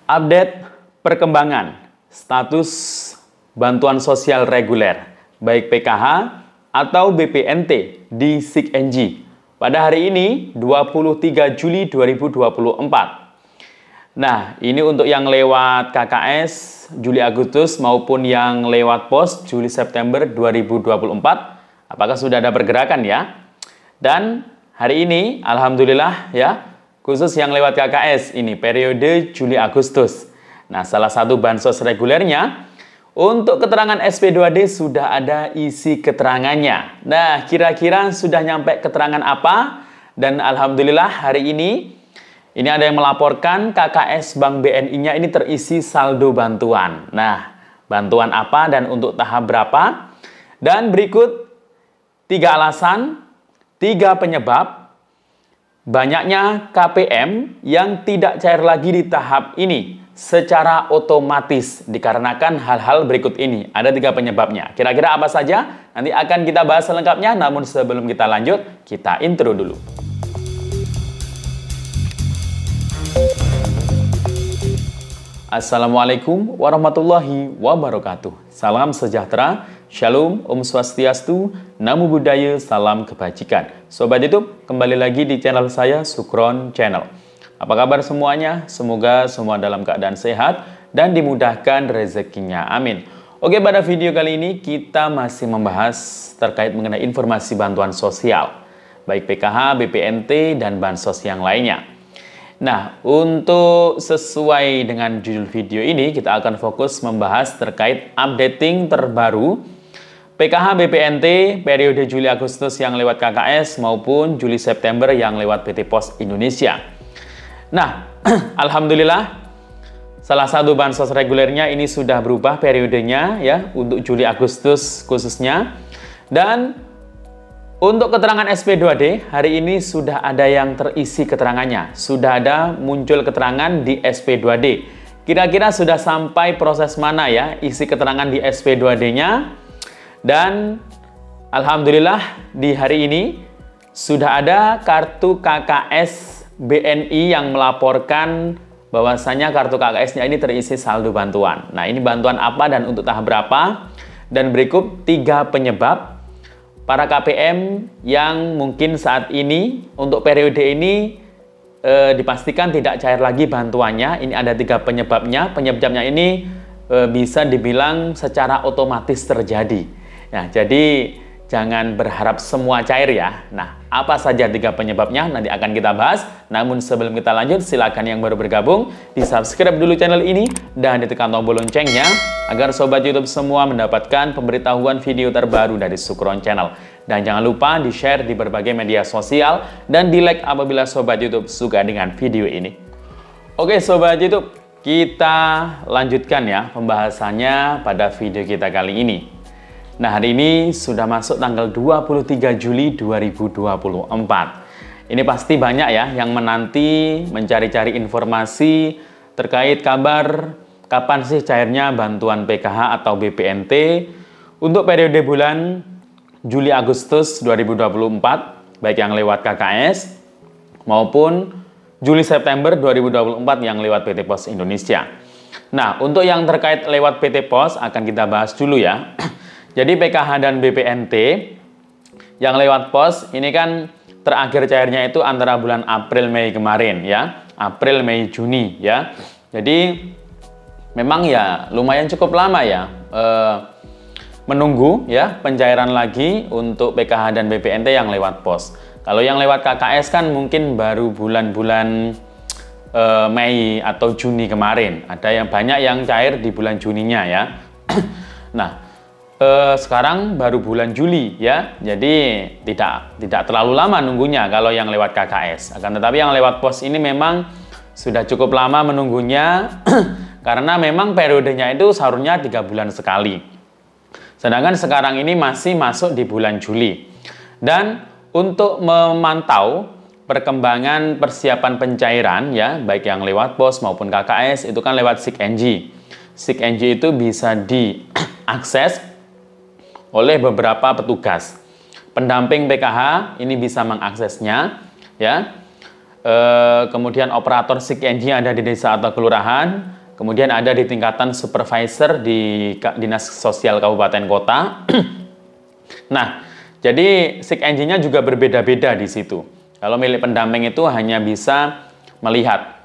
Update perkembangan status bantuan sosial reguler baik PKH atau BPNT di SIKNJ pada hari ini 23 Juli 2024. Nah, ini untuk yang lewat KKS Juli Agustus maupun yang lewat pos Juli September 2024. Apakah sudah ada pergerakan ya? Dan hari ini alhamdulillah ya, khusus yang lewat KKS ini periode Juli Agustus. Nah, salah satu bansos regulernya untuk keterangan SP2D sudah ada isi keterangannya. Nah, kira-kira sudah nyampe keterangan apa? Dan alhamdulillah hari ini ada yang melaporkan KKS Bank BNI-nya ini terisi saldo bantuan. Nah, bantuan apa dan untuk tahap berapa? Dan berikut 3 alasan, 3 penyebab banyaknya KPM yang tidak cair lagi di tahap ini secara otomatis dikarenakan hal-hal berikut ini. Ada 3 penyebabnya. Kira-kira apa saja? Nanti akan kita bahas selengkapnya. Namun sebelum kita lanjut, kita intro dulu. Assalamualaikum warahmatullahi wabarakatuh. Salam sejahtera, Shalom, Om Swastiastu, Namo Buddhaya, salam kebajikan. Sobat YouTube, kembali lagi di channel saya, Sukron Channel. Apa kabar semuanya? Semoga semua dalam keadaan sehat dan dimudahkan rezekinya. Amin. Oke, pada video kali ini kita masih membahas terkait mengenai informasi bantuan sosial, baik PKH, BPNT, dan bansos yang lainnya. Nah, untuk sesuai dengan judul video ini, kita akan fokus membahas terkait updating terbaru PKH BPNT periode Juli Agustus yang lewat KKS maupun Juli September yang lewat PT Pos Indonesia. Nah, alhamdulillah salah satu bansos regulernya ini sudah berubah periodenya ya untuk Juli Agustus khususnya. Dan untuk keterangan SP2D hari ini sudah ada yang terisi keterangannya. Sudah ada muncul keterangan di SP2D. Kira-kira sudah sampai proses mana ya isi keterangan di SP2D-nya? Dan alhamdulillah di hari ini sudah ada kartu KKS BNI yang melaporkan bahwasanya kartu KKS-nya ini terisi saldo bantuan. Nah, ini bantuan apa dan untuk tahap berapa? Dan berikut 3 penyebab para KPM yang mungkin saat ini untuk periode ini dipastikan tidak cair lagi bantuannya. Ini ada 3 penyebabnya. Penyebabnya ini bisa dibilang secara otomatis terjadi. Nah, jadi jangan berharap semua cair ya. Nah, apa saja 3 penyebabnya nanti akan kita bahas. Namun sebelum kita lanjut, silakan yang baru bergabung di subscribe dulu channel ini dan ditekan tombol loncengnya agar sobat YouTube semua mendapatkan pemberitahuan video terbaru dari Sukron Channel. Dan jangan lupa di-share di berbagai media sosial dan di-like apabila sobat YouTube suka dengan video ini. Oke sobat YouTube, kita lanjutkan ya pembahasannya pada video kita kali ini. Nah, hari ini sudah masuk tanggal 23 Juli 2024. Ini pasti banyak ya yang menanti mencari-cari informasi terkait kabar kapan sih cairnya bantuan PKH atau BPNT untuk periode bulan Juli Agustus 2024 baik yang lewat KKS maupun Juli September 2024 yang lewat PT Pos Indonesia. Nah, untuk yang terkait lewat PT Pos akan kita bahas dulu ya. Jadi PKH dan BPNT yang lewat pos ini kan terakhir cairnya itu antara bulan April Mei kemarin ya. April Mei Juni ya. Jadi memang ya lumayan cukup lama ya menunggu ya pencairan lagi untuk PKH dan BPNT yang lewat pos. Kalau yang lewat KKS kan mungkin baru bulan-bulan Mei atau Juni kemarin. Ada yang banyak yang cair di bulan Juninya ya. Nah, sekarang baru bulan Juli ya, jadi tidak terlalu lama nunggunya kalau yang lewat KKS. Akan tetapi yang lewat pos ini memang sudah cukup lama menunggunya karena memang periodenya itu seharusnya 3 bulan sekali. Sedangkan sekarang ini masih masuk di bulan Juli. Dan untuk memantau perkembangan persiapan pencairan ya, baik yang lewat pos maupun KKS itu kan lewat SIKNJ. SIKNJ itu bisa diakses oleh beberapa petugas. Pendamping PKH ini bisa mengaksesnya ya. Kemudian operator SIKNJ yang ada di desa atau kelurahan kemudian ada di tingkatan supervisor di Dinas Sosial Kabupaten Kota. Nah, jadi SIG-NG-nya juga berbeda-beda di situ. Kalau milik pendamping itu hanya bisa melihat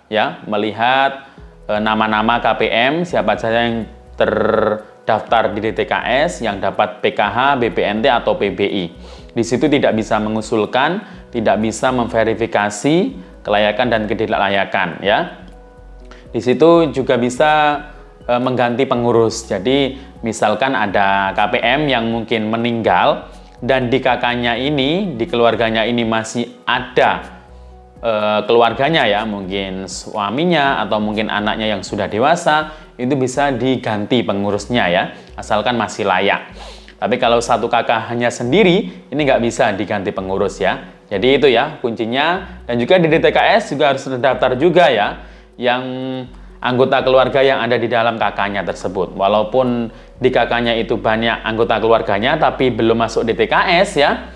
nama-nama KPM, siapa saja yang terdaftar di DTKS, yang dapat PKH, BPNT atau PBI. Di situ tidak bisa mengusulkan, tidak bisa memverifikasi kelayakan dan ketidaklayakan, ya. Di situ juga bisa mengganti pengurus. Jadi misalkan ada KPM yang mungkin meninggal dan di kakaknya ini, di keluarganya ini masih ada keluarganya, ya, mungkin suaminya atau mungkin anaknya yang sudah dewasa, itu bisa diganti pengurusnya, ya, asalkan masih layak. Tapi kalau satu kakak hanya sendiri, ini nggak bisa diganti pengurus, ya. Jadi itu ya kuncinya. Dan juga di DTKS juga harus terdaftar juga, ya, yang anggota keluarga yang ada di dalam kakaknya tersebut. Walaupun di kakaknya itu banyak anggota keluarganya, tapi belum masuk DTKS, ya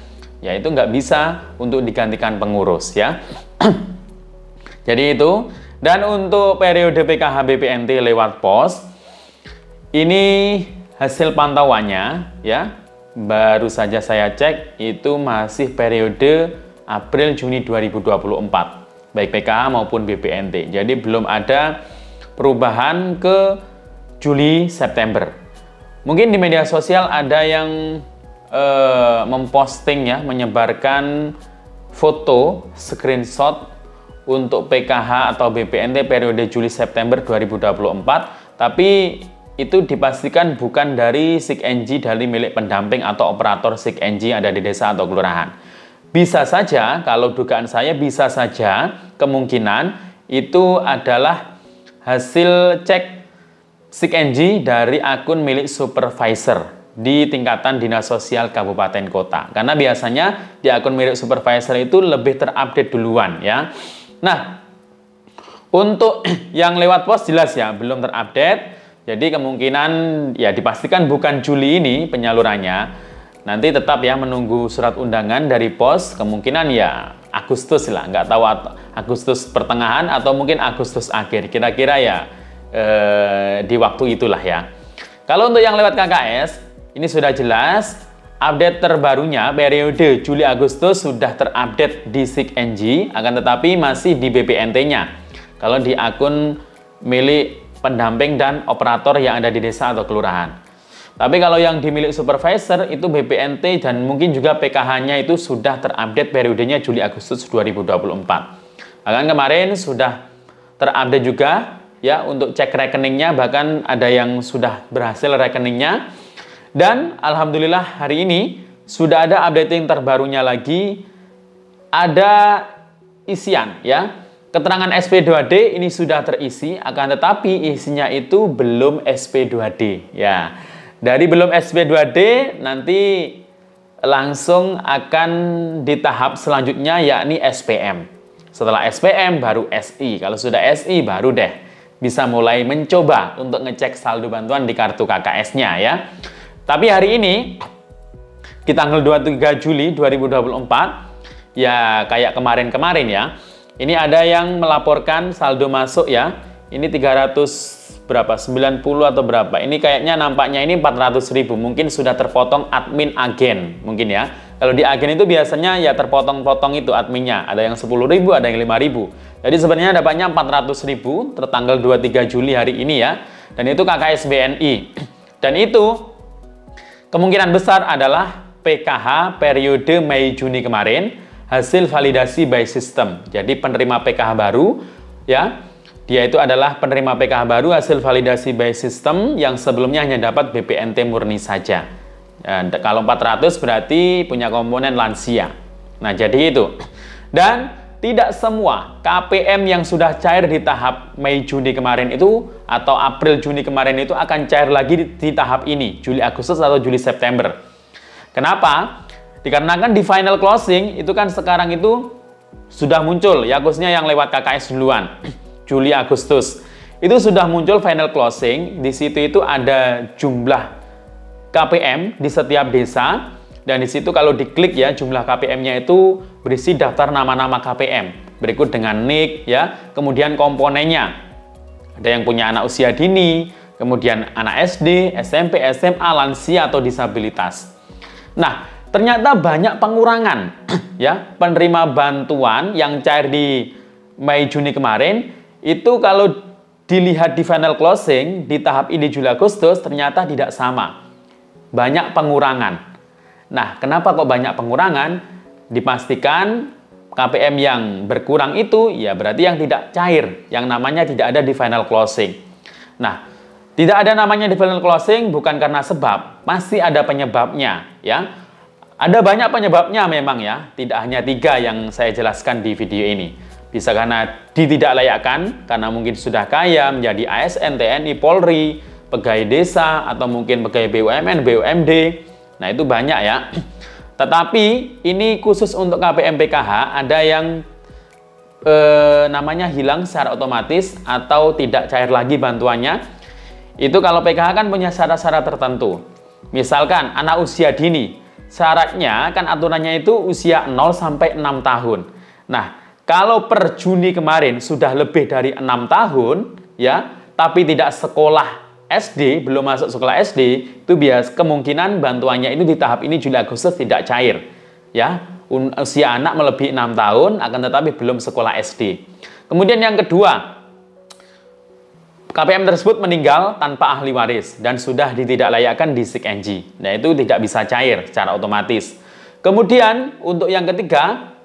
itu nggak bisa untuk digantikan pengurus, ya. Jadi itu. Dan untuk periode PKH BPNT lewat pos, ini hasil pantauannya, ya, baru saja saya cek itu masih periode April-Juni 2024, baik PKH maupun BPNT. Jadi belum ada perubahan ke Juli-September. Mungkin di media sosial ada yang memposting, ya, menyebarkan foto screenshot untuk PKH atau BPNT periode Juli-September 2024, tapi itu dipastikan bukan dari SIG-NG dari milik pendamping atau operator SIG-NG ada di desa atau kelurahan. Bisa saja, kalau dugaan saya bisa saja kemungkinan itu adalah hasil cek SIG-NG dari akun milik supervisor di tingkatan Dinas Sosial Kabupaten Kota. Karena biasanya di akun milik supervisor itu lebih terupdate duluan, ya. Nah, untuk yang lewat pos jelas, ya, belum terupdate. Jadi kemungkinan, ya, dipastikan bukan Juli ini penyalurannya. Nanti tetap, ya, menunggu surat undangan dari pos. Kemungkinan, ya, Agustus lah, nggak tahu Agustus pertengahan atau mungkin Agustus akhir. Kira-kira, ya, di waktu itulah, ya. Kalau untuk yang lewat KKS, ini sudah jelas. Update terbarunya periode Juli-Agustus sudah terupdate di SIG-NG, akan tetapi masih di BPNT-nya. Kalau di akun milik pendamping dan operator yang ada di desa atau kelurahan. Tapi kalau yang di milik supervisor itu BPNT dan mungkin juga PKH-nya itu sudah terupdate periodenya Juli-Agustus 2024. Bahkan kemarin sudah terupdate juga, ya, untuk cek rekeningnya, bahkan ada yang sudah berhasil rekeningnya. Dan alhamdulillah hari ini sudah ada updating terbarunya lagi, ada isian, ya. Keterangan SP2D ini sudah terisi, akan tetapi isinya itu belum SP2D, ya. Dari belum SP2D nanti langsung akan di tahap selanjutnya, yakni SPM. Setelah SPM baru SI. Kalau sudah SI baru deh bisa mulai mencoba untuk ngecek saldo bantuan di kartu KKS-nya, ya. Tapi hari ini, di tanggal 23 Juli 2024, ya kayak kemarin-kemarin, ya. Ini ada yang melaporkan saldo masuk, ya. Ini 300 berapa? 90 atau berapa? Ini kayaknya nampaknya ini 400.000. Mungkin sudah terpotong admin agen, mungkin, ya. Kalau di agen itu biasanya, ya, terpotong-potong itu adminnya. Ada yang 10.000, ada yang 5.000. Jadi sebenarnya dapatnya 400.000 tertanggal 23 Juli hari ini, ya. Dan itu KKS BNI. Dan itu kemungkinan besar adalah PKH periode Mei-Juni kemarin, hasil validasi by system. Jadi penerima PKH baru, ya, dia itu adalah penerima PKH baru hasil validasi by system yang sebelumnya hanya dapat BPNT murni saja. Kalau 400 berarti punya komponen lansia. Nah, jadi itu. Dan tidak semua KPM yang sudah cair di tahap Mei-Juni kemarin itu atau April-Juni kemarin itu akan cair lagi di tahap ini, Juli-Agustus atau Juli-September. Kenapa? Dikarenakan di final closing itu kan sekarang itu sudah muncul, ya, khususnya yang lewat KKS duluan, Juli-Agustus. Itu sudah muncul final closing, di situ itu ada jumlah KPM di setiap desa. Dan di situ kalau diklik, ya, jumlah KPM-nya itu berisi daftar nama-nama KPM. Berikut dengan NIK, ya, kemudian komponennya. Ada yang punya anak usia dini, kemudian anak SD, SMP, SMA, lansia atau disabilitas. Nah, ternyata banyak pengurangan ya penerima bantuan yang cair di Mei Juni kemarin itu kalau dilihat di final closing di tahap ini Juli Agustus ternyata tidak sama. Banyak pengurangan. Nah, kenapa kok banyak pengurangan? Dipastikan KPM yang berkurang itu ya berarti yang tidak cair, yang namanya tidak ada di final closing. Nah, tidak ada namanya di final closing bukan karena sebab, pasti ada penyebabnya ya. Ada banyak penyebabnya memang ya, tidak hanya 3 yang saya jelaskan di video ini. Bisa karena ditidaklayakkan, karena mungkin sudah kaya menjadi ASN, TNI, Polri, pegawai desa, atau mungkin pegawai BUMN, BUMD. Nah, itu banyak ya. Tetapi ini khusus untuk KPM PKH, ada yang namanya hilang secara otomatis atau tidak cair lagi bantuannya. Itu kalau PKH kan punya syarat-syarat tertentu. Misalkan anak usia dini, syaratnya kan aturannya itu usia 0 sampai 6 tahun. Nah, kalau per Juni kemarin sudah lebih dari 6 tahun ya, tapi tidak sekolah SD, belum masuk sekolah SD, itu bias kemungkinan bantuannya itu di tahap ini Juli Agustus tidak cair. Ya, usia anak melebihi 6 tahun akan tetapi belum sekolah SD. Kemudian yang kedua, KPM tersebut meninggal tanpa ahli waris dan sudah ditidaklayakkan di SIK-NJ. Nah, itu tidak bisa cair secara otomatis. Kemudian untuk yang ketiga,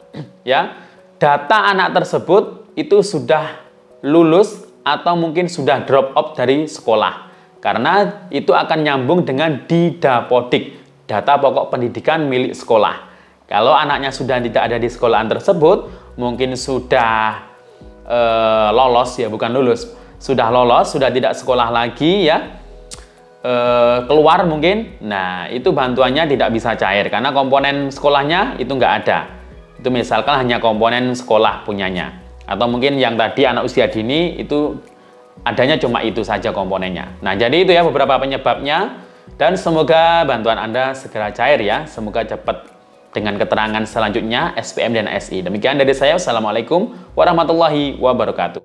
ya, data anak tersebut itu sudah lulus atau mungkin sudah drop out dari sekolah. Karena itu akan nyambung dengan Didapodik, data pokok pendidikan milik sekolah. Kalau anaknya sudah tidak ada di sekolahan tersebut, mungkin sudah lolos ya, bukan lulus. Sudah lolos, sudah tidak sekolah lagi ya, keluar mungkin. Nah, itu bantuannya tidak bisa cair karena komponen sekolahnya itu nggak ada. Itu misalkan hanya komponen sekolah punyanya. Atau mungkin yang tadi anak usia dini itu adanya cuma itu saja komponennya. Nah, jadi itu ya beberapa penyebabnya. Dan semoga bantuan Anda segera cair ya. Semoga cepat dengan keterangan selanjutnya SPM dan SI. Demikian dari saya. Wassalamualaikum warahmatullahi wabarakatuh.